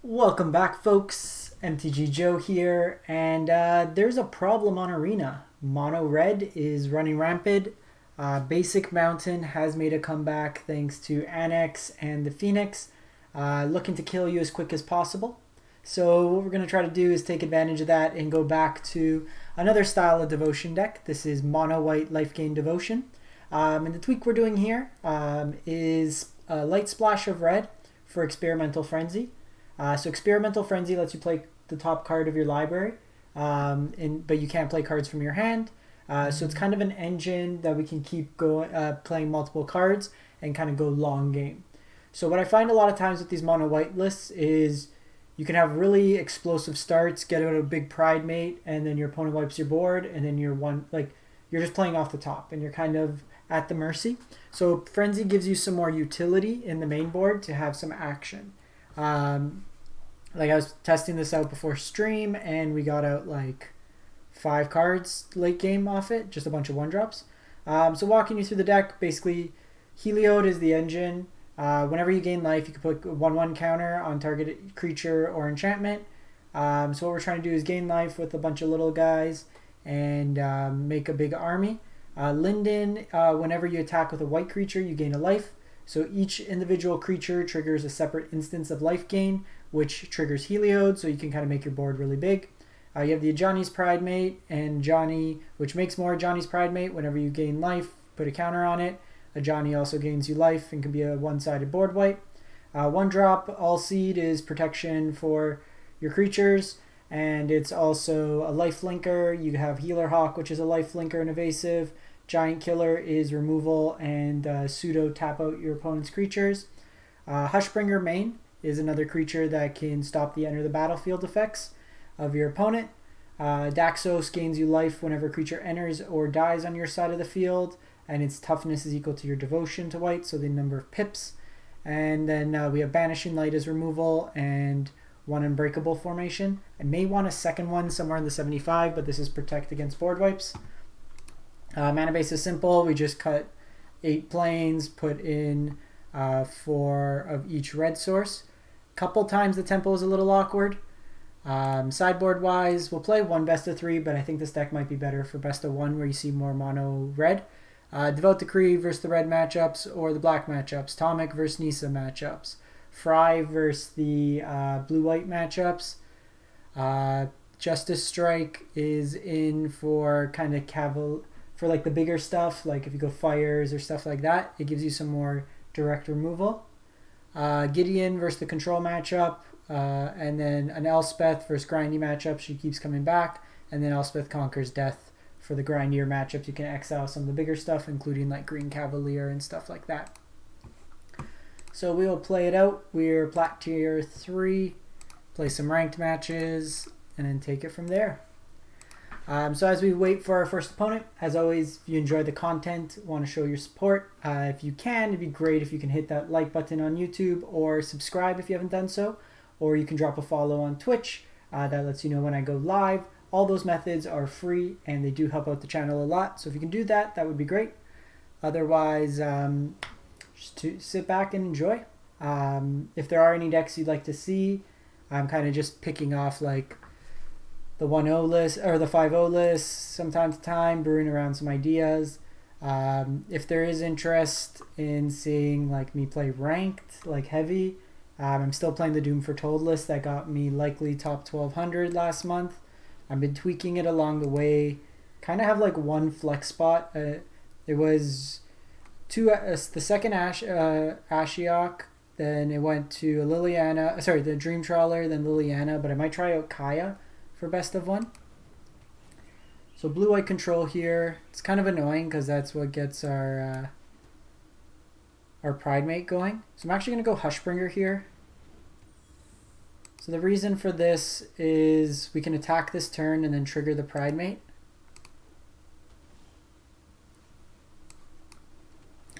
Welcome back, folks. MTG Joe here, and there's a problem on Arena. Mono Red is running rampant. Basic Mountain has made a comeback thanks to Annex and the Phoenix, looking to kill you as quick as possible. So what we're going to try to do is take advantage of that and go back to another style of devotion deck. This is Mono White Life Gain Devotion. And the tweak we're doing here is a light splash of red for Experimental Frenzy. So Experimental Frenzy lets you play the top card of your library, but you can't play cards from your hand. So it's kind of an engine that we can keep playing multiple cards and kind of go long game. So what I find a lot of times with these mono white lists is you can have really explosive starts, get out a big Pridemate, and then your opponent wipes your board, and then you're just playing off the top, and you're kind of at the mercy. So Frenzy gives you some more utility in the main board to have some action. Like I was testing this out before stream, and we got out like 5 cards late game off it, just a bunch of 1-drops. So walking you through the deck, basically Heliod is the engine. Whenever you gain life, you can put a 1/1 counter on target creature or enchantment. So what we're trying to do is gain life with a bunch of little guys and make a big army. Linden, whenever you attack with a white creature, you gain a life. So each individual creature triggers a separate instance of life gain, which triggers Heliod, so you can kind of make your board really big. You have the Ajani's Pridemate and Ajani, which makes more Ajani's Pridemate. Whenever you gain life, put a counter on it. Ajani also gains you life and can be a one-sided board wipe. 1-drop Alseid is protection for your creatures, and it's also a life linker. You have Healer Hawk, which is a life linker and evasive. Giant Killer is removal and pseudo tap out your opponent's creatures. Hushbringer main is another creature that can stop the enter the battlefield effects of your opponent. Daxos gains you life whenever a creature enters or dies on your side of the field, and its toughness is equal to your devotion to white, so the number of pips. And then we have Banishing Light as removal and 1 Unbreakable Formation. I may want a second one somewhere in the 75, but this is protect against board wipes. Mana base is simple. We just cut 8 planes, put in 4 of each red source. Couple times the tempo is a little awkward. Sideboard wise, we'll play 1 best of 3, but I think this deck might be better for best of 1 where you see more mono red. Devout Decree versus the red matchups or the black matchups. Tomik versus Nisa matchups. Fry versus the blue-white matchups. Justice Strike is in for kind of for like the bigger stuff, like if you go fires or stuff like that, it gives you some more direct removal. Gideon versus the control matchup, and then an Elspeth versus grindy matchup. She keeps coming back, and then Elspeth conquers death for the grindier matchups. You can exile some of the bigger stuff, including like Green Cavalier and stuff like that. So we will play it out. We're plat tier 3, play some ranked matches, and then take it from there. So as we wait for our first opponent, as always, if you enjoy the content, want to show your support, if you can, it'd be great if you can hit that like button on YouTube or subscribe if you haven't done so, or you can drop a follow on Twitch. That lets you know when I go live. All those methods are free and they do help out the channel a lot. So if you can do that, that would be great. Otherwise, just to sit back and enjoy. If there are any decks you'd like to see, I'm kind of just picking off like the 1-0 list or the 5-0 list from time to time, brewing around some ideas. If there is interest in seeing like me play ranked, like heavy, I'm still playing the Doom Foretold list that got me likely top 1200 last month. I've been tweaking it along the way. Kind of have like one flex spot. It was the second Ashiok, then it went to Liliana, sorry, the Dream Trawler, then Liliana, but I might try out Kaya for best of 1. So blue-white control here. It's kind of annoying because that's what gets our Pridemate going. So I'm actually going to go Hushbringer here. So the reason for this is we can attack this turn and then trigger the Pridemate.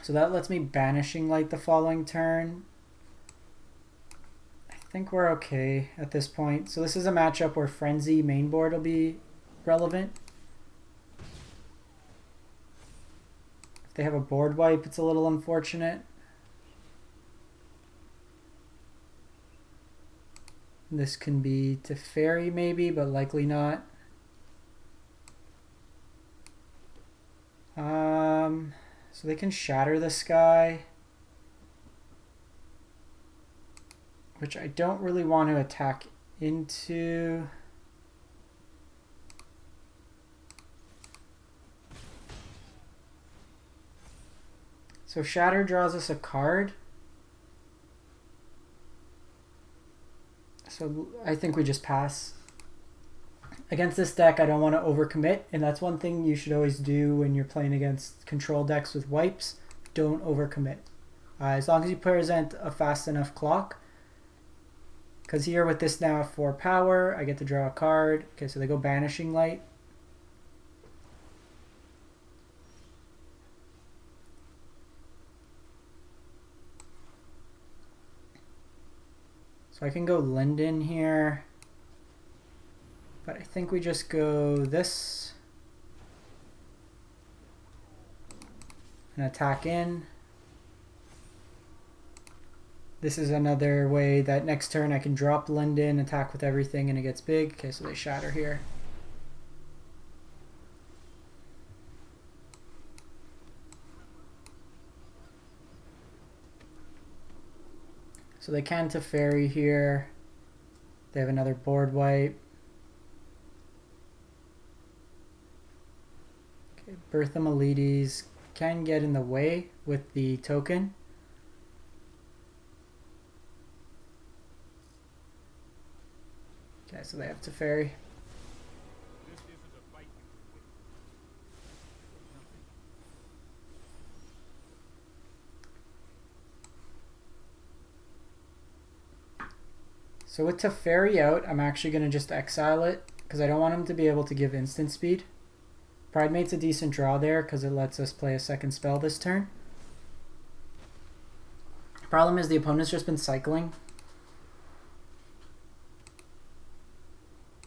So that lets me Banishing Light the following turn. I think we're okay at this point. So this is a matchup where Frenzy main board will be relevant. If they have a board wipe, it's a little unfortunate. This can be Teferi maybe, but likely not. So they can shatter this guy, which I don't really want to attack into. So shatter draws us a card. So I think we just pass. Against this deck, I don't want to overcommit, and that's one thing you should always do when you're playing against control decks with wipes. Don't overcommit. As long as you present a fast enough clock. Because here with this now 4 power, I get to draw a card. Okay, so they go Banishing Light. So I can go Linden here. But I think we just go this and attack in. This is another way that next turn I can drop Linden, attack with everything, and it gets big. Okay, so they shatter here. So they can Teferi here. They have another board wipe. Bertha Melides can get in the way with the token. Okay, so they have Teferi. So with Teferi out, I'm actually going to just exile it because I don't want him to be able to give instant speed. Pridemate's a decent draw there because it lets us play a second spell this turn. Problem is the opponent's just been cycling.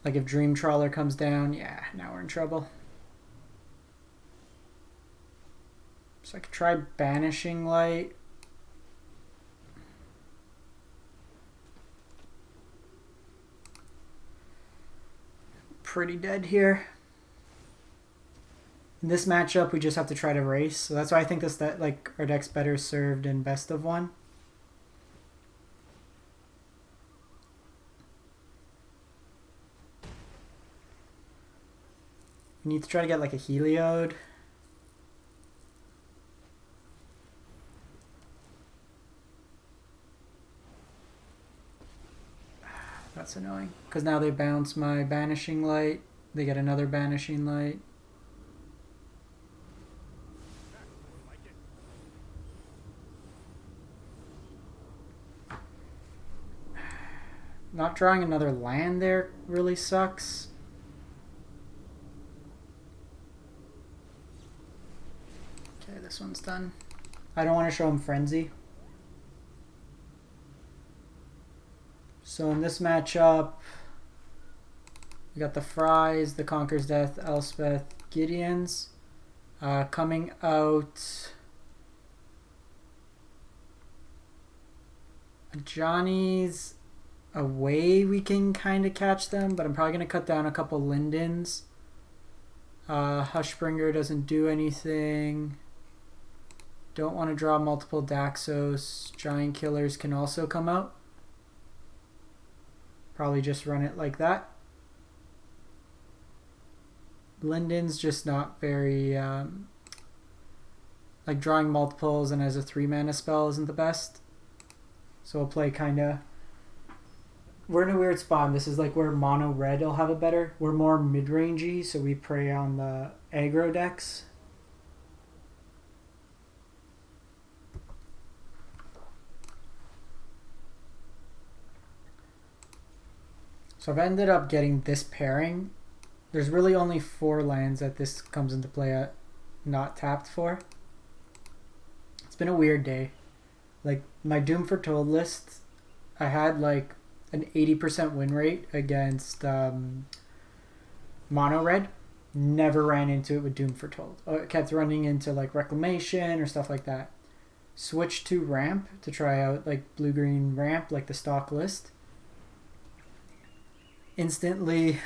Like if Dream Trawler comes down, yeah, now we're in trouble. So I could try Banishing Light. Pretty dead here. In this matchup, we just have to try to race. So that's why I think that like our deck's better served in best of one. We need to try to get like a Heliod. That's annoying. Because now they bounce my Banishing Light. They get another Banishing Light. Not drawing another land there really sucks. Okay, this one's done. I don't want to show him Frenzy. So in this matchup, we got the Fries, the Conqueror's Death, Elspeth, Gideons. Coming out, Ajani's a way we can kind of catch them, but I'm probably going to cut down a couple Lindens. Hushbringer doesn't do anything. Don't want to draw multiple Daxos. Giant Killers can also come out. Probably just run it like that. Linden's just not very... like drawing multiples and as a 3-mana spell isn't the best. So we'll play kind of... We're in a weird spot. This is like where mono red will have it better. We're more mid-rangey, so we prey on the aggro decks. So I've ended up getting this pairing. There's really only 4 lands that this comes into play at, not tapped for. It's been a weird day. Like my Doom Foretold list, I had like an 80% win rate against mono red. Never ran into it with Doom Foretold. It kept running into like Reclamation or stuff like that. Switched to ramp to try out like blue-green ramp, like the stock list. instantly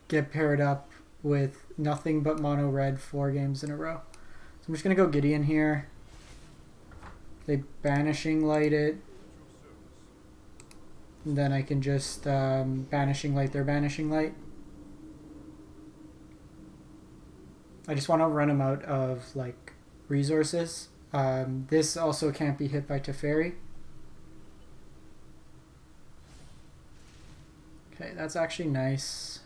get paired up with nothing but mono red 4 games in a row. So I'm just going to go Gideon here. They Banishing Light it. And then I can just Banishing Light their Banishing Light. I just want to run them out of like resources. This also can't be hit by Teferi. Okay, that's actually nice.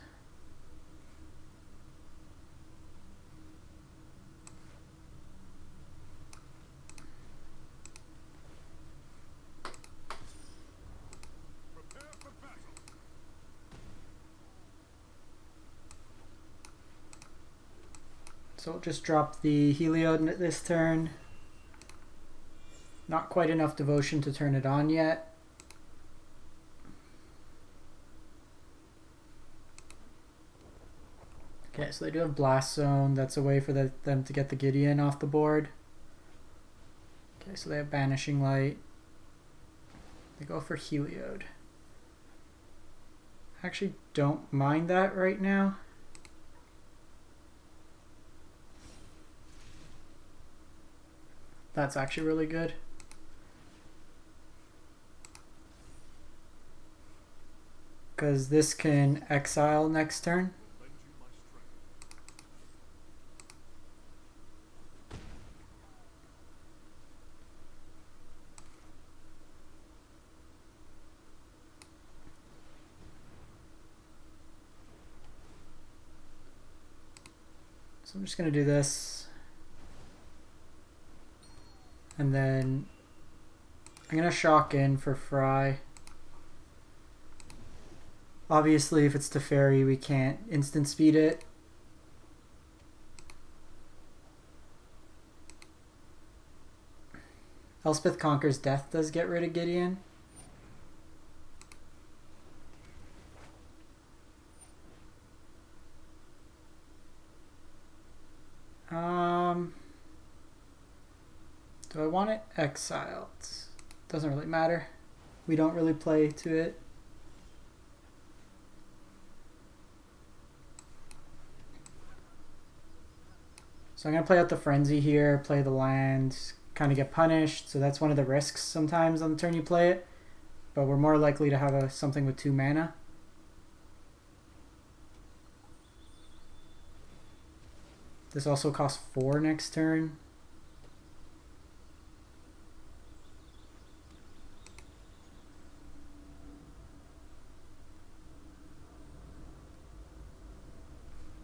So we'll just drop the Heliod this turn. Not quite enough devotion to turn it on yet. Okay, so they do have Blast Zone. That's a way for them to get the Gideon off the board. Okay, so they have Banishing Light. They go for Heliod. I actually don't mind that right now. That's actually really good. Because this can exile next turn. So I'm just going to do this. And then I'm going to shock in for Fry. Obviously, if it's Teferi, we can't instant speed it. Elspeth Conquers Death does get rid of Gideon. Do I want it exiled? Doesn't really matter. We don't really play to it. So I'm going to play out the Frenzy here, play the land, kind of get punished. So that's one of the risks sometimes on the turn you play it. But we're more likely to have something with 2 mana. This also costs 4 next turn.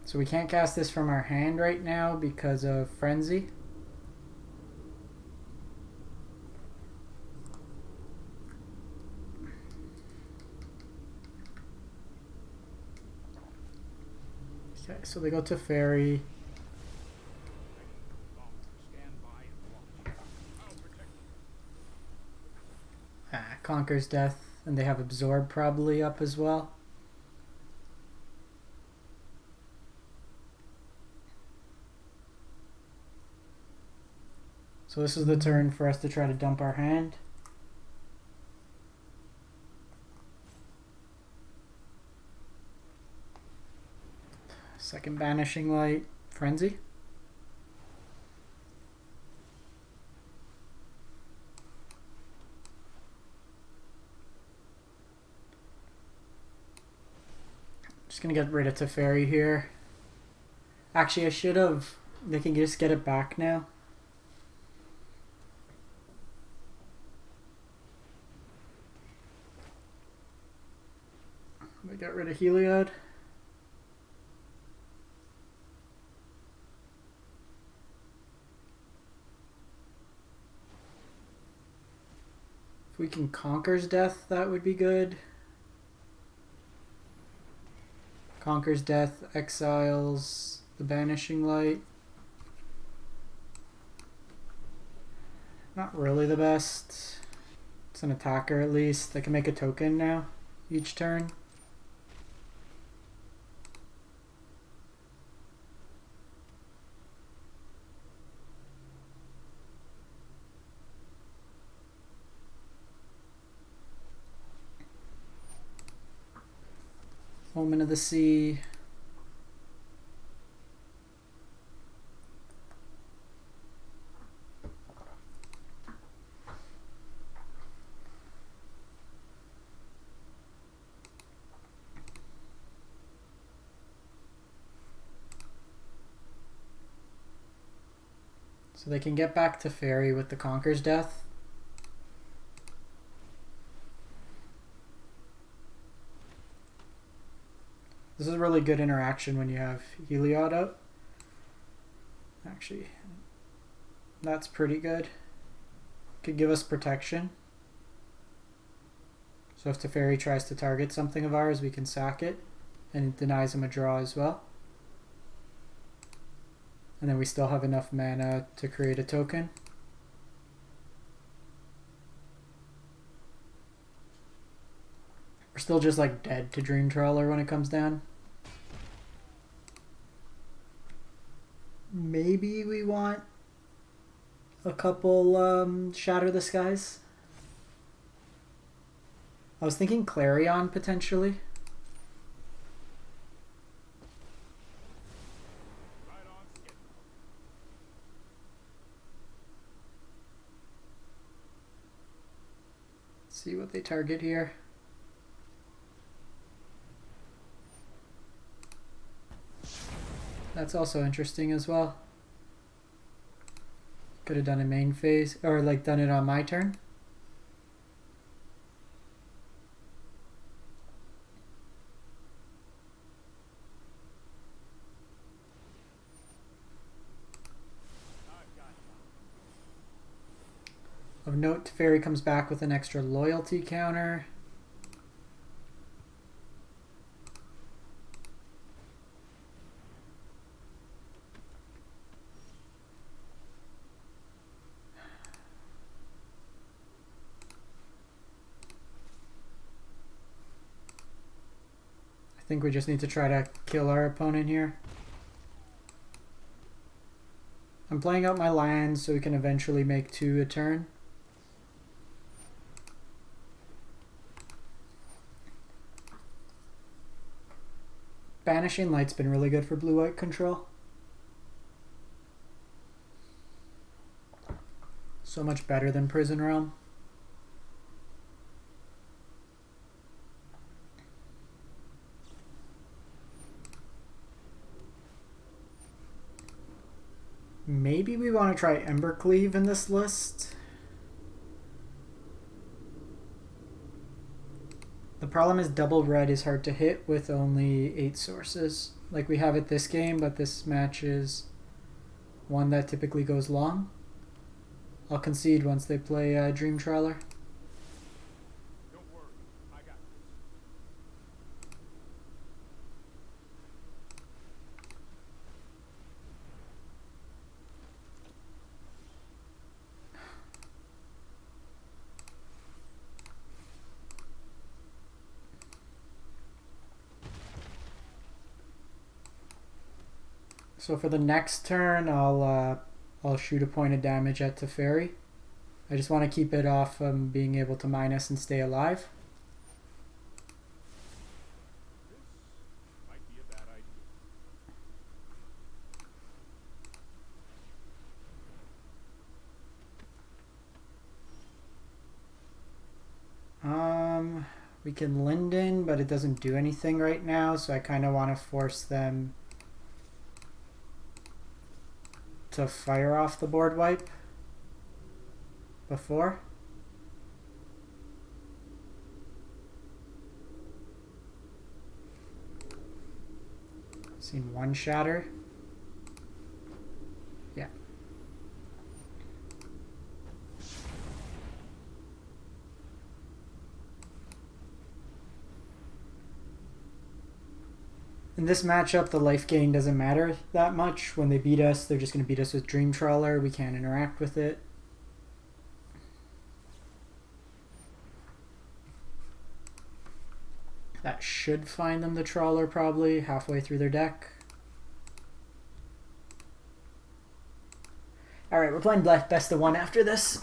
So we can't cast this from our hand right now because of Frenzy. Okay, so they go to Fairy. Conquers Death, and they have Absorb probably up as well. So this is the turn for us to try to dump our hand. Second Banishing Light, Frenzy. Just gonna get rid of Teferi here. Actually, I should have. They can just get it back now. We got rid of Heliod. If we can Conquer's Death, that would be good. Conquer's Death exiles the Banishing Light. Not really the best. It's an attacker at least. They can make a token now each turn. Omen of the Sea. So they can get back to Fairy with the Conqueror's Death. This is a really good interaction when you have Heliod out. Actually, that's pretty good. Could give us protection. So if Teferi tries to target something of ours, we can sack it. And it denies him a draw as well. And then we still have enough mana to create a token. We're still just like dead to Dream Trawler when it comes down. Maybe we want a couple Shatter the Skies. I was thinking Clarion potentially. Let's see what they target here. That's also interesting as well. Could have done a main phase, or like done it on my turn. Of note, Teferi comes back with an extra loyalty counter. I think we just need to try to kill our opponent here. I'm playing out my lands so we can eventually make 2 a turn. Banishing Light's been really good for blue-white control. So much better than Prison Realm. Maybe we want to try Embercleave in this list. The problem is double red is hard to hit with only 8 sources. Like we have it this game, but this match is one that typically goes long. I'll concede once they play Dream Trawler. Don't worry, I got this. So for the next turn, I'll shoot a point of damage at Teferi. I just want to keep it off being able to minus and stay alive. This might be a bad idea. We can Linden, but it doesn't do anything right now, so I kind of want to force them to fire off the board wipe before. Seen one shatter. Yeah. In this matchup, the life gain doesn't matter that much. When they beat us, they're just going to beat us with Dream Trawler. We can't interact with it. That should find them the Trawler probably halfway through their deck. Alright, we're playing best of 1 after this.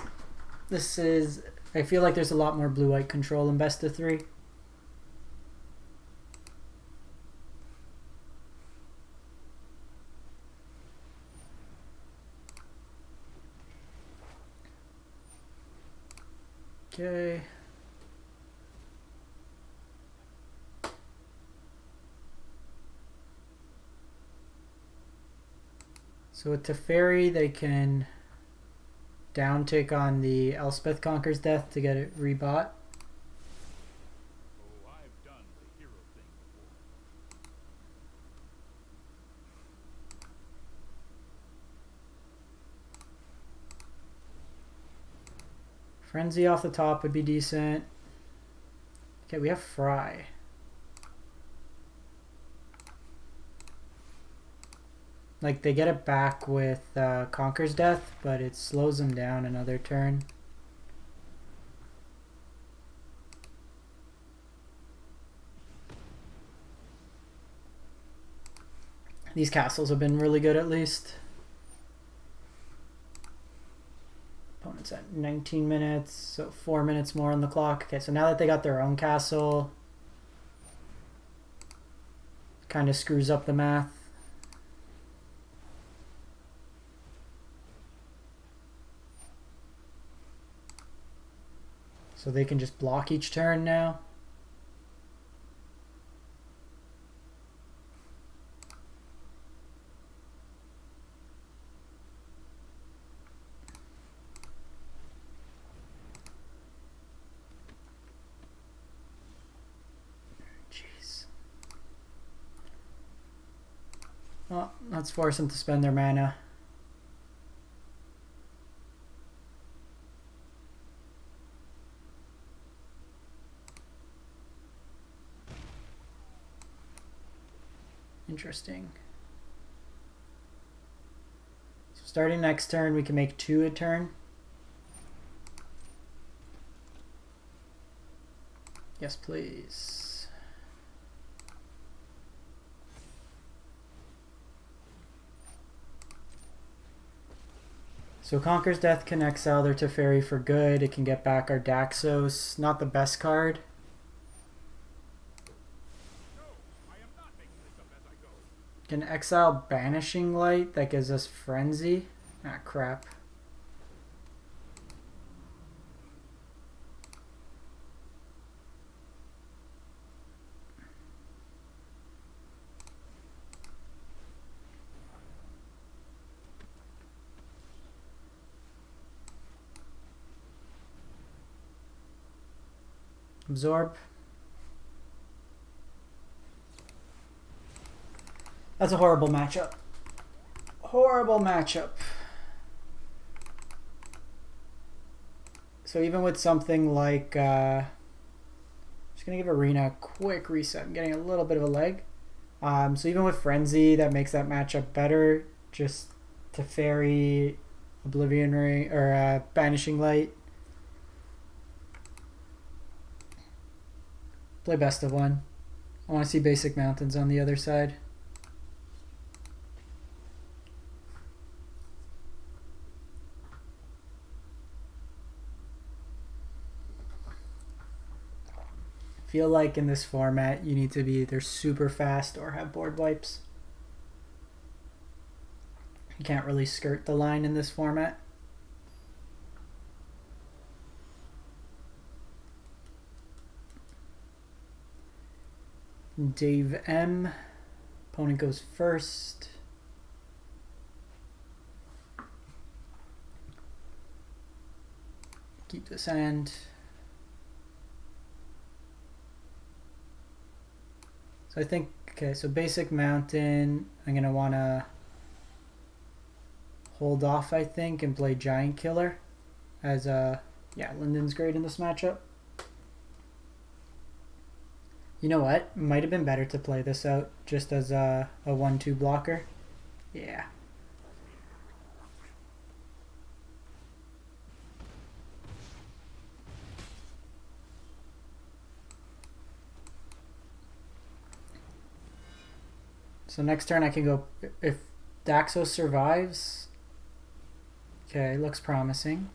This is... I feel like there's a lot more blue-white control in best of 3. Okay. So with Teferi, they can down tick on the Elspeth Conquer's Death to get it rebought. Oh, I've done the hero thing before. Frenzy off the top would be decent. Okay, we have Fry. Like, they get it back with Conquer's Death, but it slows them down another turn. These castles have been really good, at least. Opponent's at 19 minutes, so 4 minutes more on the clock. Okay, so now that they got their own castle, kind of screws up the math. So they can just block each turn now. Jeez. Well, let's force them to spend their mana. Interesting. So starting next turn, we can make 2 a turn. Yes, please. So Conquer's Death can exile their Teferi for good. It can get back our Daxos. Not the best card. Can exile Banishing Light, that gives us Frenzy. Ah, crap. Absorb. That's a horrible matchup. Horrible matchup. So even with something like... just going to give Arena a quick reset. I'm getting a little bit of a leg. So even with Frenzy, that makes that matchup better. Just Teferi, Oblivion Ring, or Banishing Light. Play best of one. I want to see Basic Mountains on the other side. Feel like in this format you need to be either super fast or have board wipes. You can't really skirt the line in this format. Dave M. Opponent goes first. Keep this hand. So I think, okay, so Basic Mountain, I'm going to want to hold off, I think, and play Giant Killer as yeah, Linden's great in this matchup. You know what? Might have been better to play this out just as a 1-2 blocker. Yeah. So next turn I can go, if Daxos survives, okay, looks promising.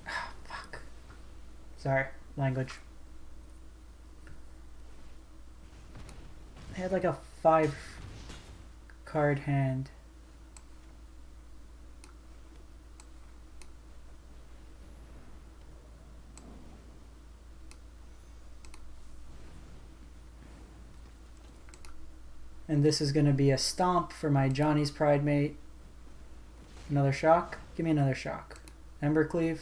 Ah, fuck. Sorry, language. I had like a 5 card hand. And this is going to be a stomp for my Ajani's Pridemate. Another shock. Give me another shock. Embercleave.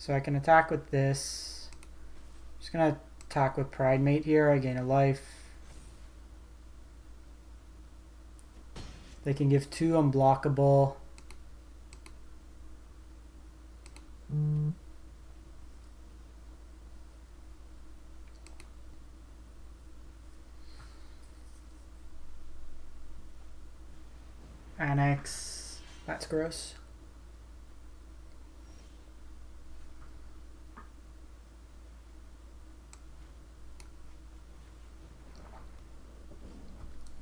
So I can attack with this. Just gonna attack with Pridemate here. I gain a life. They can give 2 unblockable. Annex. That's gross.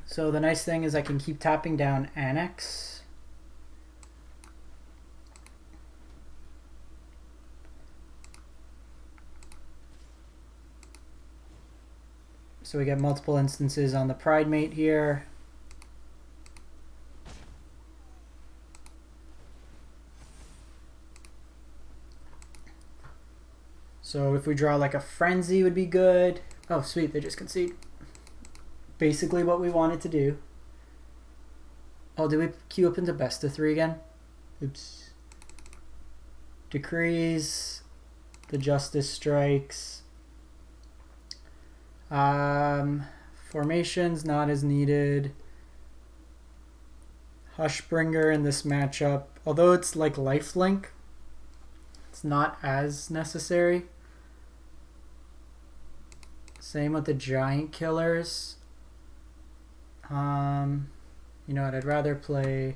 So the nice thing is I can keep tapping down Annex. So we get multiple instances on the Pridemate here. So if we draw like a Frenzy would be good. Oh sweet, they just concede. Basically what we wanted to do. Oh, did we queue up into best of 3 again? Oops. Decrees. The Justice strikes. Formations not as needed. Hushbringer in this matchup. Although it's like lifelink, it's not as necessary. Same with the giant killers. You know what, I'd rather play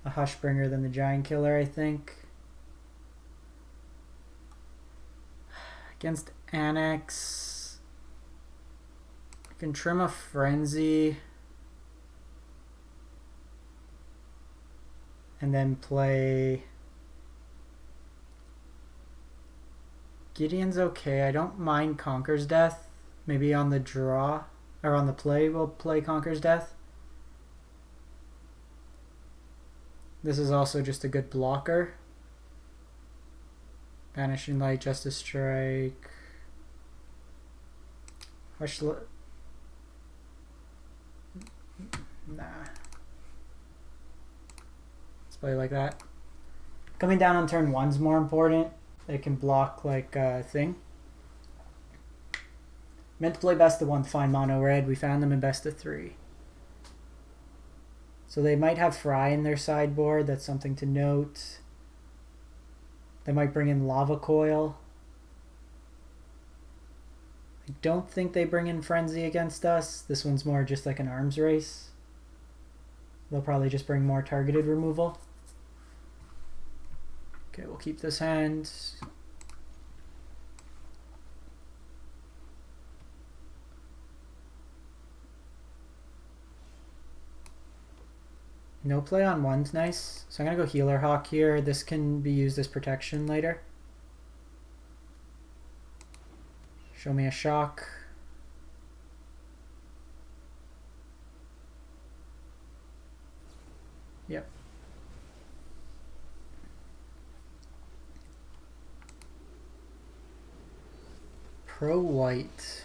a Hushbringer than the giant killer, I think. Against Annex, I can trim a Frenzy and then play Gideon's okay. I don't mind Conquer's Death. Maybe on the draw or on the play we'll play Conquer's Death. This is also just a good blocker. Banishing Light, Justice Strike. Nah. Let's play like that. Coming down on turn 1's more important. They can block like a thing. Meant to play best of 1 fine mono red. We found them in best of 3. So they might have Fry in their sideboard. That's something to note. They might bring in Lava Coil. I don't think they bring in Frenzy against us. This one's more just like an arms race. They'll probably just bring more targeted removal. Okay, we'll keep this hand. No play on 1's nice. So I'm going to go Healer Hawk here. This can be used as protection later. Show me a shock. Yep. Pro white.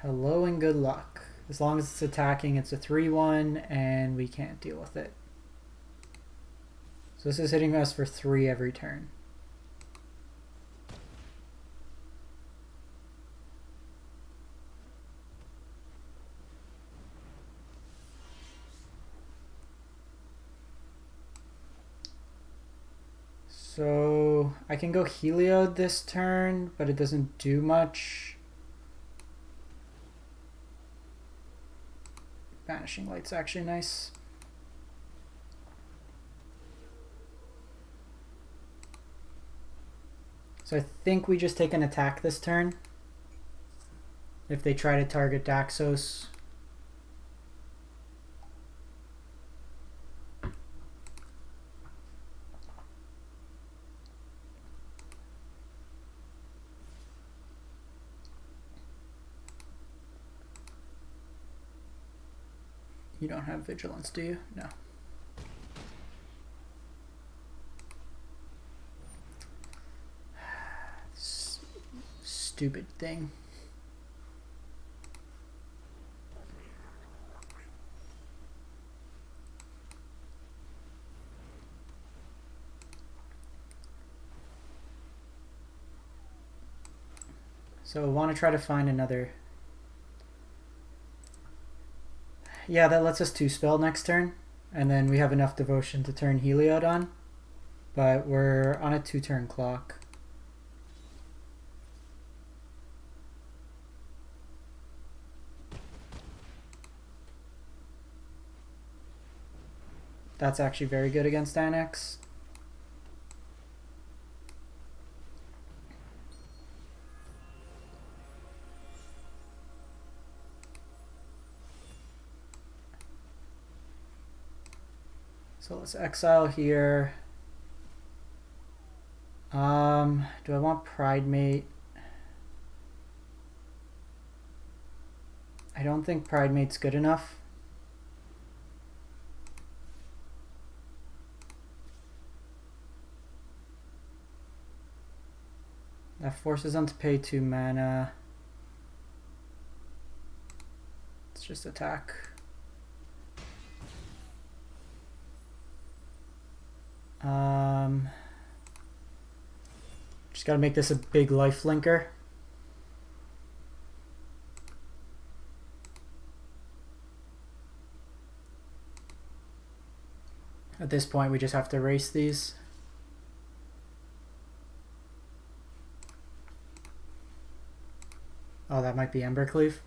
Hello and good luck. As long as it's attacking, it's a 3-1 and we can't deal with it. So this is hitting us for 3 every turn. So I can go Heliod this turn, but it doesn't do much. Banishing Light's actually nice. So I think we just take an attack this turn. if they try to target Daxos. You don't have vigilance, do you? No. Stupid thing. So I want to try to find another. Yeah, that lets us 2-spell next turn, and then we have enough devotion to turn Heliod on, but we're on a 2-turn clock. That's actually very good against Annex. So let's exile here. Do I want Pridemate? I don't think Pridemate's good enough. That forces them to pay 2 mana. Let's just attack. Just gotta make this a big life linker. At this point, we just have to erase these. Oh, that might be Embercleave.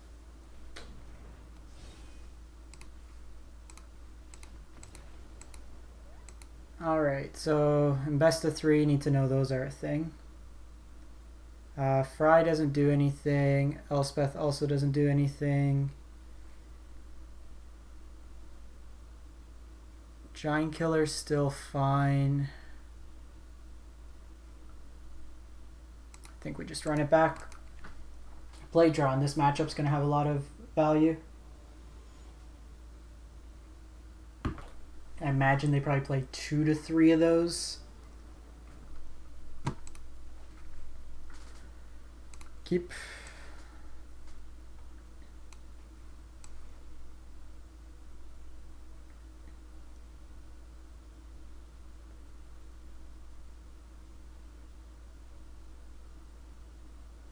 Alright, so in best of 3, need to know those are a thing. Fry doesn't do anything. Elspeth also doesn't do anything. Giant Killer's still fine. I think we just run it back. Play draw in this matchup's going to have a lot of value. I imagine they probably play 2 to 3 of those. Keep.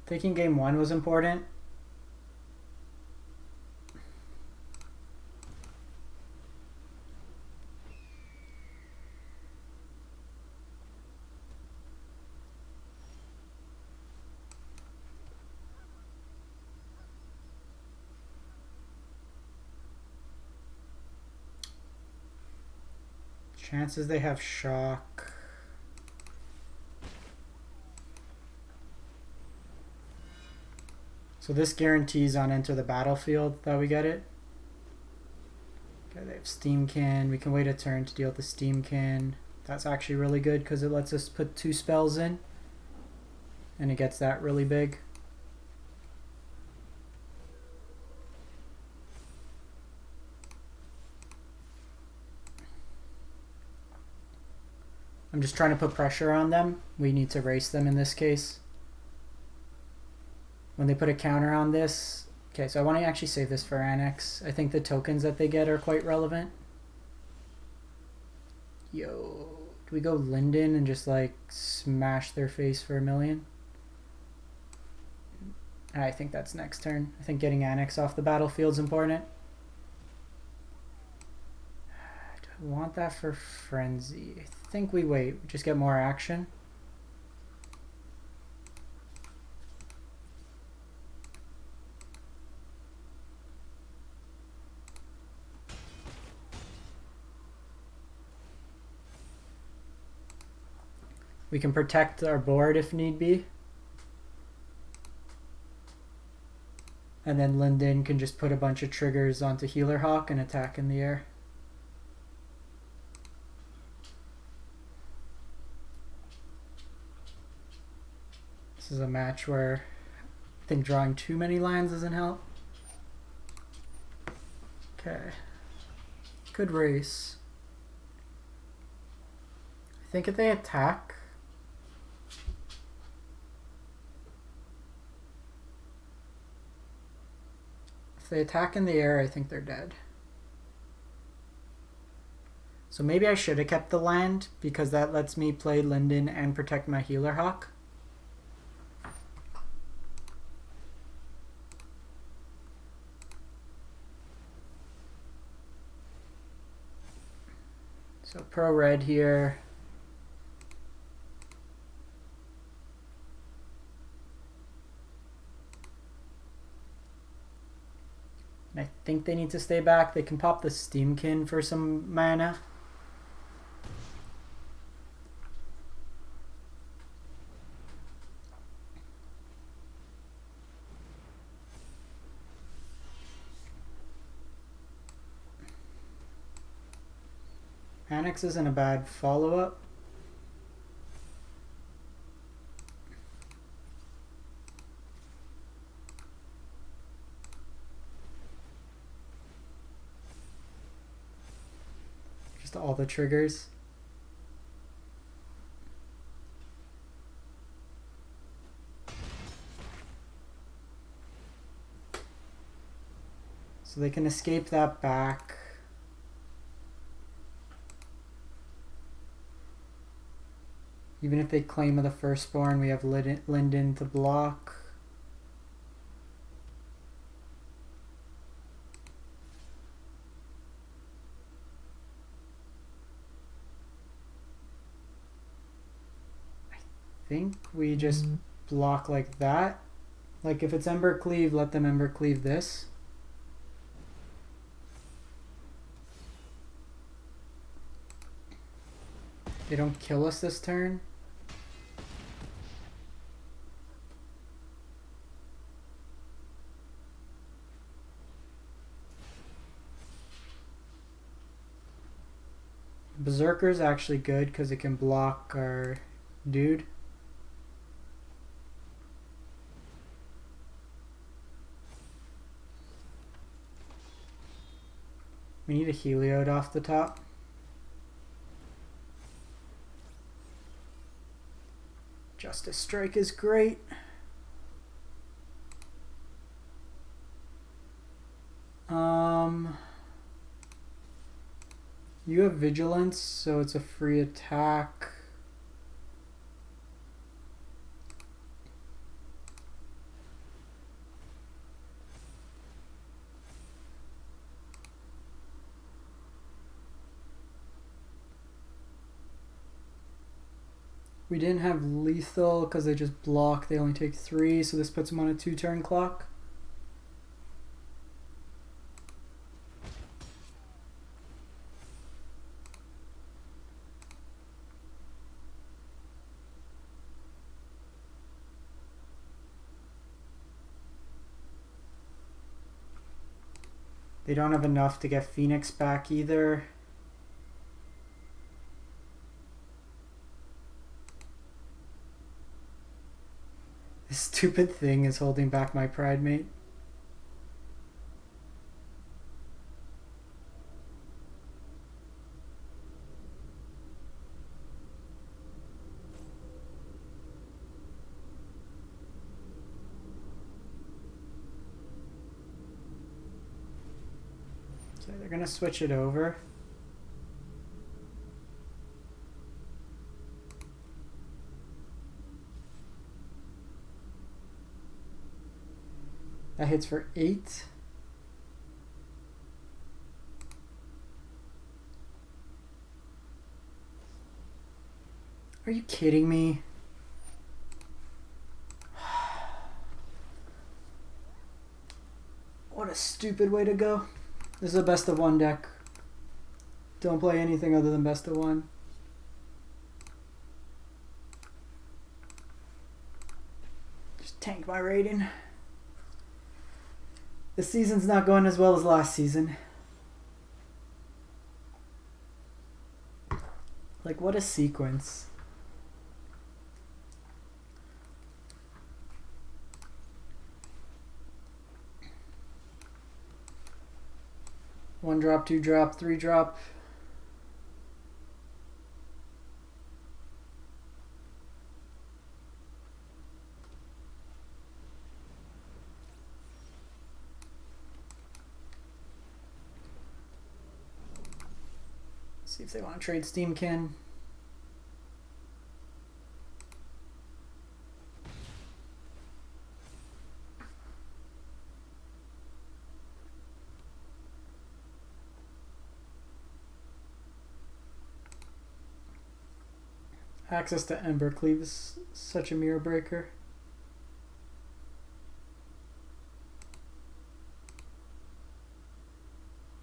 Taking game 1 was important. Chances they have shock. So this guarantees on enter the battlefield that we get it. Okay, they have Steam Can. We can wait a turn to deal with the Steam Can. That's actually really good because it lets us put 2 spells in. And it gets that really big. I'm just trying to put pressure on them. We need to race them in this case. When they put a counter on this... Okay, so I want to actually save this for Annex. I think the tokens that they get are quite relevant. Yo, do we go Linden and just like smash their face for 1 million? I think that's next turn. I think getting Annex off the battlefield is important. Do I want that for Frenzy? I think we wait. We just get more action. We can protect our board if need be. And then Linden can just put a bunch of triggers onto Healer Hawk and attack in the air. This is a match where I think drawing too many lands doesn't help. Okay. Good race. I think if they attack... If they attack in the air, I think they're dead. So maybe I should have kept the land, because that lets me play Linden and protect my Healer Hawk. So pro red here. And I think they need to stay back. They can pop the Steamkin for some mana. Annex isn't a bad follow-up. Just all the triggers. So they can escape that back. Even if they claim of the Firstborn, we have Linden to block. I think we just block like that. Like if it's Ember Cleave, let them Ember Cleave this. They don't kill us this turn. Berserker's actually good because it can block our dude. We need a Heliod off the top. Justice Strike is great. You have Vigilance, so it's a free attack. We didn't have lethal because they just block. They only take 3, so this puts them on a 2-turn clock. They don't have enough to get Phoenix back either. This stupid thing is holding back my Pridemate. Okay, they're gonna switch it over. That hits for 8. Are you kidding me? What a stupid way to go. This is a best of 1 deck. Don't play anything other than best of 1. Just tank my rating. The season's not going as well as last season. Like, what a sequence. One drop, two drop, three drop. See if they want to trade Steamkin. Access to Embercleave is such a mirror breaker.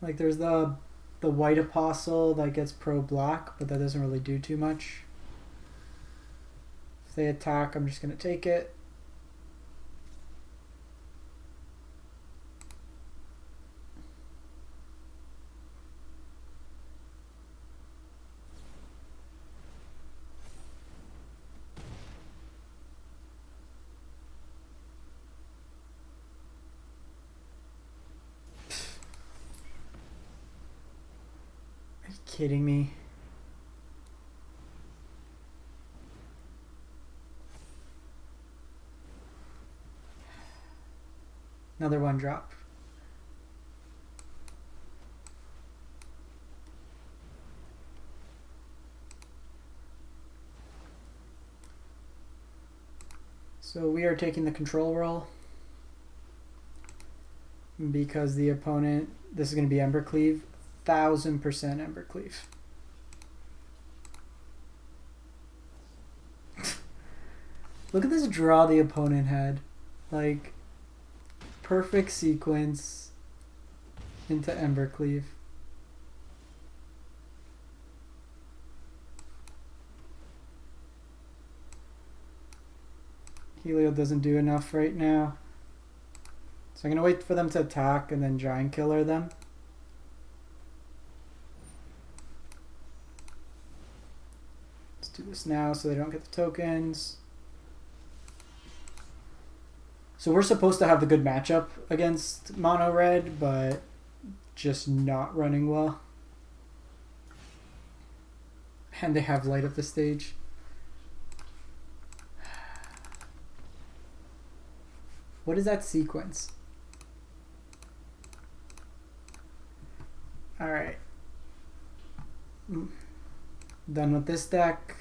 Like, there's the white apostle that gets pro black, but that doesn't really do too much. If they attack, I'm just going to take it. Kidding me? Another one drop. So we are taking the control role because the opponent, this is going to be Embercleave. 1000% Embercleave. Look at this draw the opponent had. Like, perfect sequence into Embercleave. Heliod doesn't do enough right now. So I'm going to wait for them to attack and then Giant Killer them. Do this now so they don't get the tokens. So we're supposed to have the good matchup against mono red, but just not running well. And they have light up the stage. What is that sequence? Alright. Done with this deck.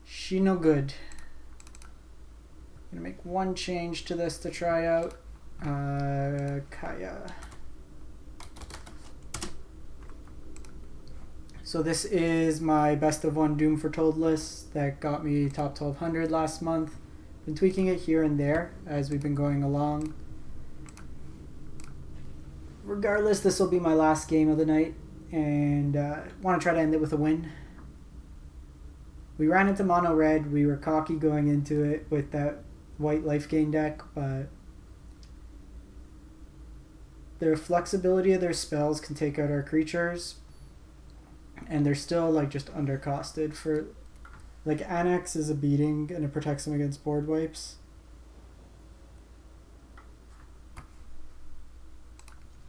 She no good. Gonna make one change to this to try out. Kaya. So this is my best of one Doom Foretold list that got me top 1200 last month. Been tweaking it here and there as we've been going along. Regardless, this will be my last game of the night, and want to try to end it with a win. We ran into mono red. We were cocky going into it with that white life gain deck, but their flexibility of their spells can take out our creatures, and they're still like just undercosted for, like, Annex is a beating and it protects them against board wipes.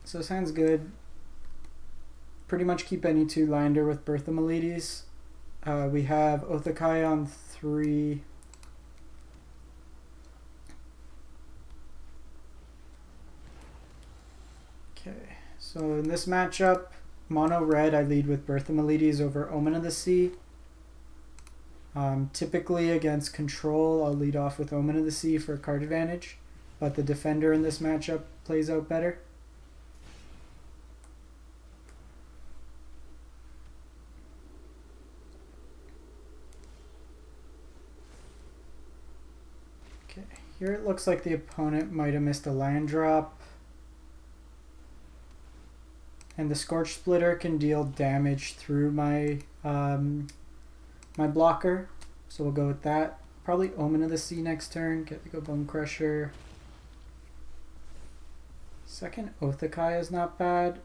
So this hand's good. Pretty much keep any two Linder with Birth of Meledes. We have Othakai on 3. Okay, so in this matchup, mono red, I lead with Birth of Meledes over Omen of the Sea. Typically against control, I'll lead off with Omen of the Sea for card advantage, but the defender in this matchup plays out better. Here it looks like the opponent might have missed a land drop. And the Scorch Splitter can deal damage through my my blocker. So we'll go with that. Probably Omen of the Sea next turn. Get to go Bone Crusher. Second Othakaya is not bad.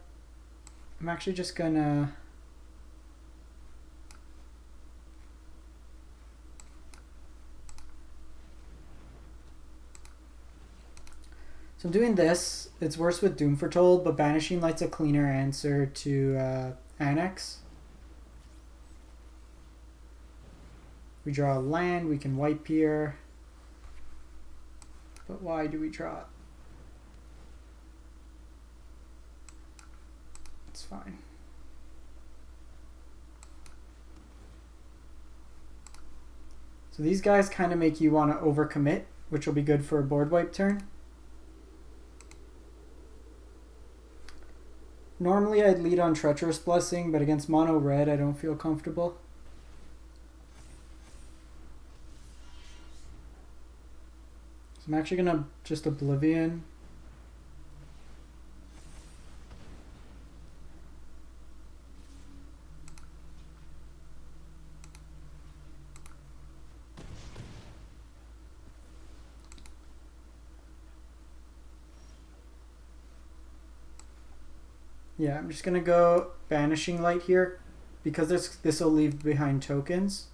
I'm actually just gonna... So I'm doing this. It's worse with Doom Foretold, but Banishing Light's a cleaner answer to Annex. We draw a land, we can wipe here. But why do we draw it? It's fine. So these guys kind of make you want to overcommit, which will be good for a board wipe turn. Normally I'd lead on Treacherous Blessing, but against mono red I don't feel comfortable. So I'm actually gonna just Oblivion. Yeah, I'm just gonna go Banishing Light here because this will leave behind tokens.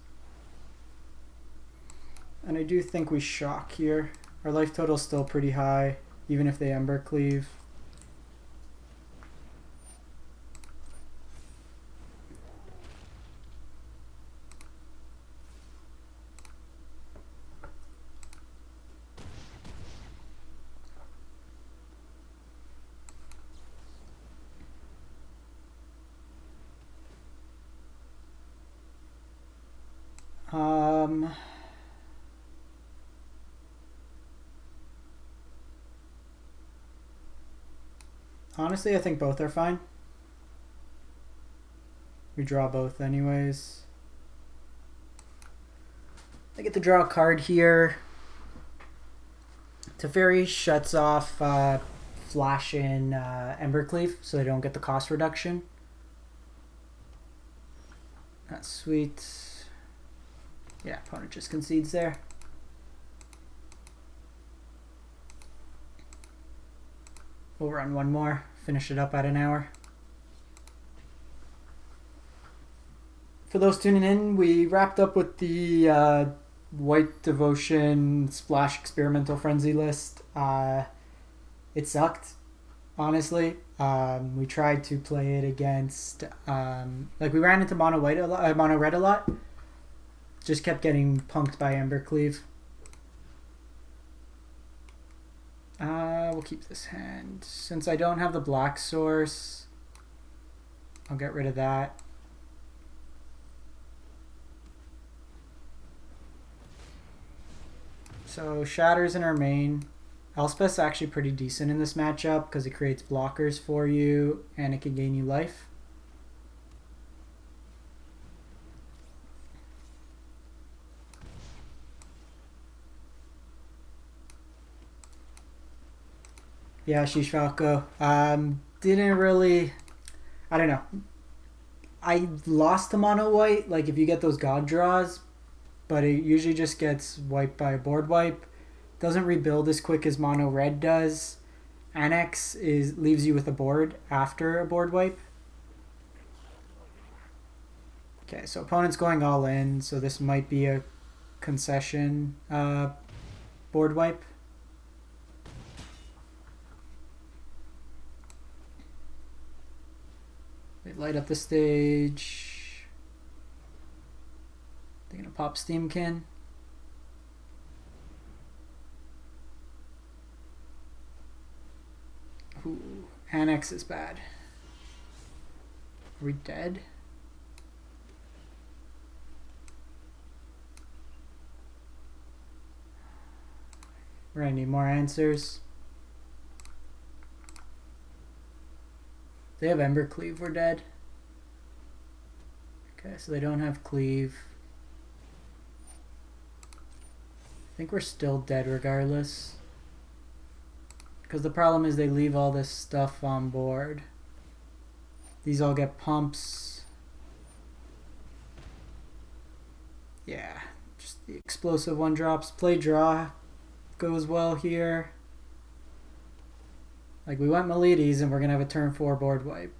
And I do think we shock here. Our life total's still pretty high, even if they Ember Cleave. Honestly, I think both are fine. We draw both anyways. I get to draw a card here. Teferi shuts off Flash in Embercleave, so they don't get the cost reduction. That's sweet. Yeah, opponent just concedes there. We'll run one more, finish it up at an hour. For those tuning in, we wrapped up with the White Devotion Splash Experimental Frenzy list. It sucked, honestly. We tried to play it against, like we ran into mono red a lot. Just kept getting punked by Embercleave. We'll keep this hand. Since I don't have the black source, I'll get rid of that. So Shatter's in our main. Elspeth's actually pretty decent in this matchup because it creates blockers for you and it can gain you life. Yeah, Sheesh Falco. Didn't really... I don't know. I lost to mono white, like if you get those god draws, but it usually just gets wiped by a board wipe. Doesn't rebuild as quick as mono red does. Annex leaves you with a board after a board wipe. Okay, so opponent's going all in, so this might be a concession board wipe. They light up the stage. They're gonna pop Steamkin. Ooh, Annex is bad. Are we dead? We're gonna need more answers. They have Ember Cleave, we're dead. Okay, so they don't have Cleave. I think we're still dead regardless. Because the problem is they leave all this stuff on board. These all get pumps. Yeah, just the explosive one drops. Play draw goes well here. Like, we went Meletes and we're going to have a turn 4 board wipe.